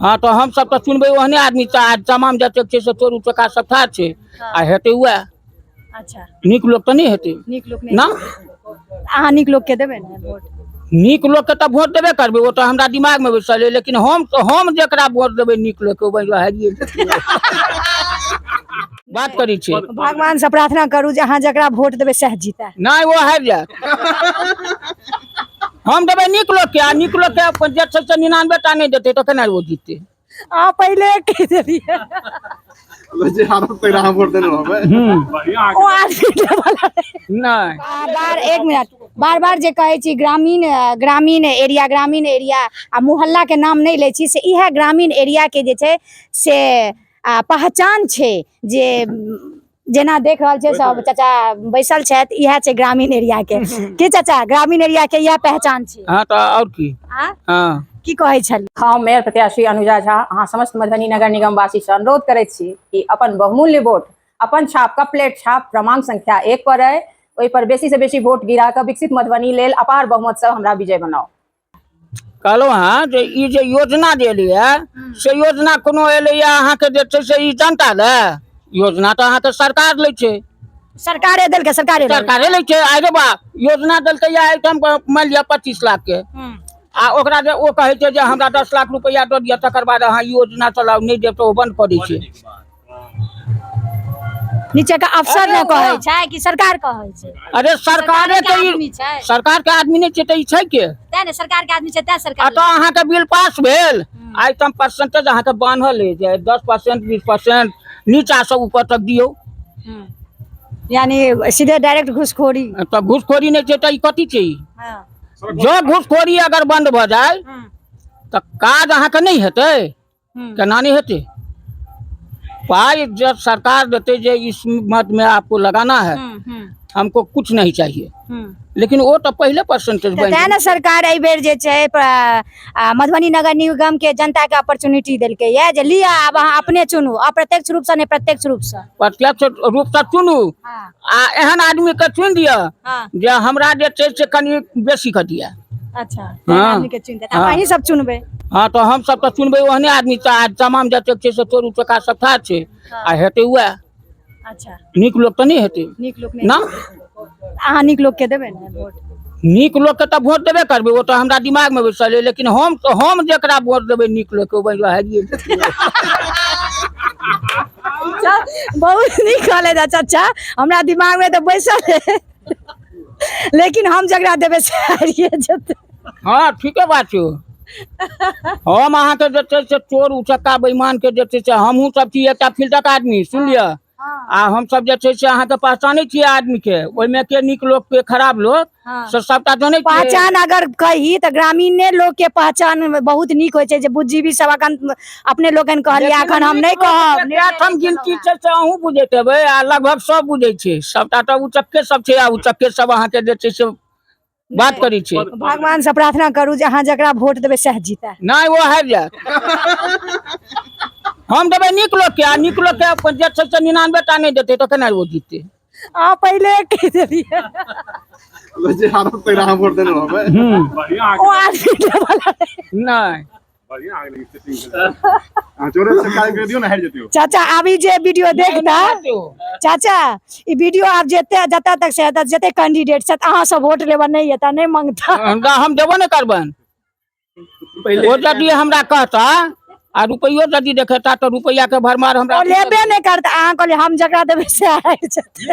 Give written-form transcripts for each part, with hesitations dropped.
हाँ तो हम सब तो चुनबे ओहने आदमी तमाम जते से चोर उचक्का सब था छे आ हेते हुआ। अच्छा नीक लोग तो नहीं हेते नीक लोग ना अहाँ नीक लोग के देबे ना वोट। नीक लोग के तो वोट देबे करबे वो तो हमरा दिमाग में बैसल है लेकिन हम जेकरा वोट देबे नीक लोग के वो हारिए बात करी छे। भगवान से प्रार्थना करू जे अहाँ जकरा वोट देबे सह जीता। नहीं वो हार जाए हम देबे नीक लोग के आ नीक लोग के जे से 99 टा नहीं देते तो केना वो जीतते। आ पहले कह देलिए जे हारत पे राम वोट देने होबे ओ आदमी वाला नहीं बार एक मिनट बार बार जे कहे छी ग्रामीण एरिया आ मोहल्ला के नाम नहीं ले छी से इहे ग्रामीण एरिया के जे छे से पहचान छे जे जेना देख रहल छे सब चाचा बैसल छे इहे छे ग्रामीण एरिया के चाचा ग्रामीण एरिया के यह पहचान छे। हाँ तो और की हाँ की कहे छली हम मेयर प्रत्याशी अनुजा झा अहाँ समस्त मधुबनी नगर निगम वासी से अनुरोध करैत छी कि अपन बहुमूल्य वोट अपन छाप कपलेट छाप क्रमांक संख्या 1 पर अइ ओहि पर बेसी से बेसी वोट गिरा के विकसित मधुबनी लेल अपार बहुमत से हमरा विजय बनाओ। कहलो हाँ जे ई जे योजना देलिए से योजना कोनो एलैया अहाँ के जे छै से ई जनता ले योजना तो अहाँ के सरकार ले छै सरकारे देलके सरकारे ले छै अरे बा योजना देलकै या आइटम मान लिया 25 लाख के आ ओकरा जे ओ कहे छै जे हमरा 10 लाख रुपया दऽ दिया तकर बाद अहाँ योजना चलाउ नहीं देब तो ओ बंद करै छै। नीचे का अफसर ने कहे छै कि सरकार कहे छै। अरे सरकारे तो सरकार के आदमी नहीं छै त ई छै के तै ने सरकार के आदमी छै तै सरकार तो अहाँ के बिल पास भेल आइटम परसेंटेज अहाँ के बांधल है जे 10% 20% नीचा से ऊपर तक दियो यानी सीधे डायरेक्ट घुसखोरी तो घुसखोरी नहीं छै त ई कथी छै। जो घुसखोरी अगर बंद भ जाए तो काज अहाँ के नहीं हेते केना नहीं हेते। पाई जब सरकार देते जे इस मत में आपको लगाना है हमको कुछ नहीं चाहिए लेकिन वो तो पहले परसेंटेज ना सरकार एहि बेर जे छै मधुबनी नगर निगम के जनता के अपॉर्चुनिटी देलकै ये जे लिया अब अहाँ अपने चुनू अप्रत्यक्ष रूप से नहीं प्रत्यक्ष रूप से चुनू आ एहन आदमी के चुन दिया जे हमरा जे छै से कनी बेसी कर दिया। अच्छा आदमी के चुन देता अहीं सब चुनबे। हाँ तो हम सब तो चुनबे ओहने आदमी तमाम जते छै से चोर उचक्का सब था छै आ हेते हुआ। अच्छा नीक लोग तो नहीं हेते नीक लोग ना अहाँ नीक लोग के देबे ना वोट। नीक लोग के तो वोट देबे करबे वो तो हमरा दिमाग में बैसल है लेकिन हम जेकरा वोट देबे नीक लोग के वो हारिए बहुत नीक कहले चाचा हमरा दिमाग में तो बैसल है लेकिन हम जकरा देबे से हारिए जेते। हाँ ठीके बात छै हम अहाँ के जे छै से चोर उचक्का बेईमान के जे छै से हमहू सब छी एकटा फील्डक आदमी सुन लिया आ हम सब जे छै से अहाँ के पहचानै छियै आदमी के ओइ में के नीक लोग के खराब लोग से सबटा जानै छियै। पहचान अगर कही तो ग्रामीण लोग के पहचान बहुत नीक होय छै जे बुद्धिजीवी सब अपने लोगन कहलिया अखन हम नहीं कहब हम गिनती छै से अहूँ बुझैत हेबै आ लगभग सब बुझै छै सबटा तो उचक्के सब छै आ उचक्के सब अहाँ के जे छै से बात करी छे। भगवान से प्रार्थना करू जे अहाँ जकरा वोट देबे सह जीता। नहीं वो हार जाए हम देबे नीक लोग के आ नीक लोग के जे छै से 99 टा नहीं देते तो केना वो जीतते। आ पहले कह देलिए जे हारत पे राम वोट देने होबे ओ आदमी वाला नहीं चोरे सरकार के दियो ना हार जतियो। चाचा अभी जे वीडियो देखता चाचा ई वीडियो आप जेते जता तक से जते कैंडिडेट से अहाँ सब वोट लेबा नहीं एता नहीं मांगता हम देबो नहीं करबन वो यदि हमरा कहता आ रुपयो यदि देखेता तो रुपया के भरमार हमरा लेबे नहीं करता अहाँ कहले हम जकरा देबे से हार जेते।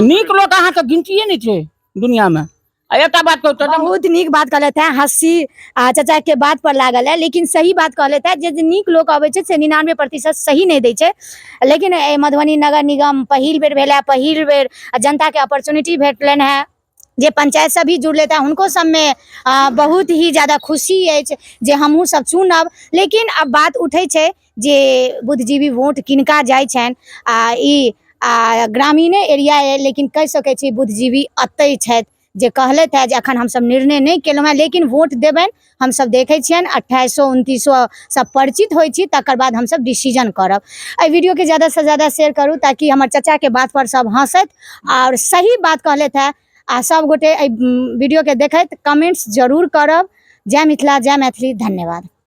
नीक लोग अहाँ के गिनतीये नहीं छै दुनिया में। एक बात कहता बहुत नीक बात कहले थे हंसी चाचा के बात पर लागल है लेकिन सही बात कहले थे जे नीक लोग आवे छै से 99% सही नहीं दै छै लेकिन मधुबनी नगर निगम पहिल बेर भेला पहिल बेर जनता के अपॉर्चुनिटी भेटलन है जे पंचायत से भी जुड़ले था उनको सब में बहुत ही ज्यादा खुशी है जे हमहू सब चुनब। लेकिन अब बात उठे छै जे बुद्धिजीवी वोट किनका जाय छन ई ग्रामीणे एरिया है लेकिन कह सकै छी बुद्धिजीवी अतै छथि जे कहले थे जे अखन हम सब निर्णय नहीं केलहुँ हैं लेकिन वोट देबन हम सब देखे छियन 2800 2900 सब परिचित होई छी तकर बाद हम सब डिसीजन करब। एहि वीडियो के ज्यादा से ज्यादा शेयर करू ताकि हमर चाचा के बात पर सब हंसत और सही बात कहले थे आ सब गोटे वीडियो के देखत कमेंट्स जरूर करब। जय मिथिला जय मैथिली धन्यवाद।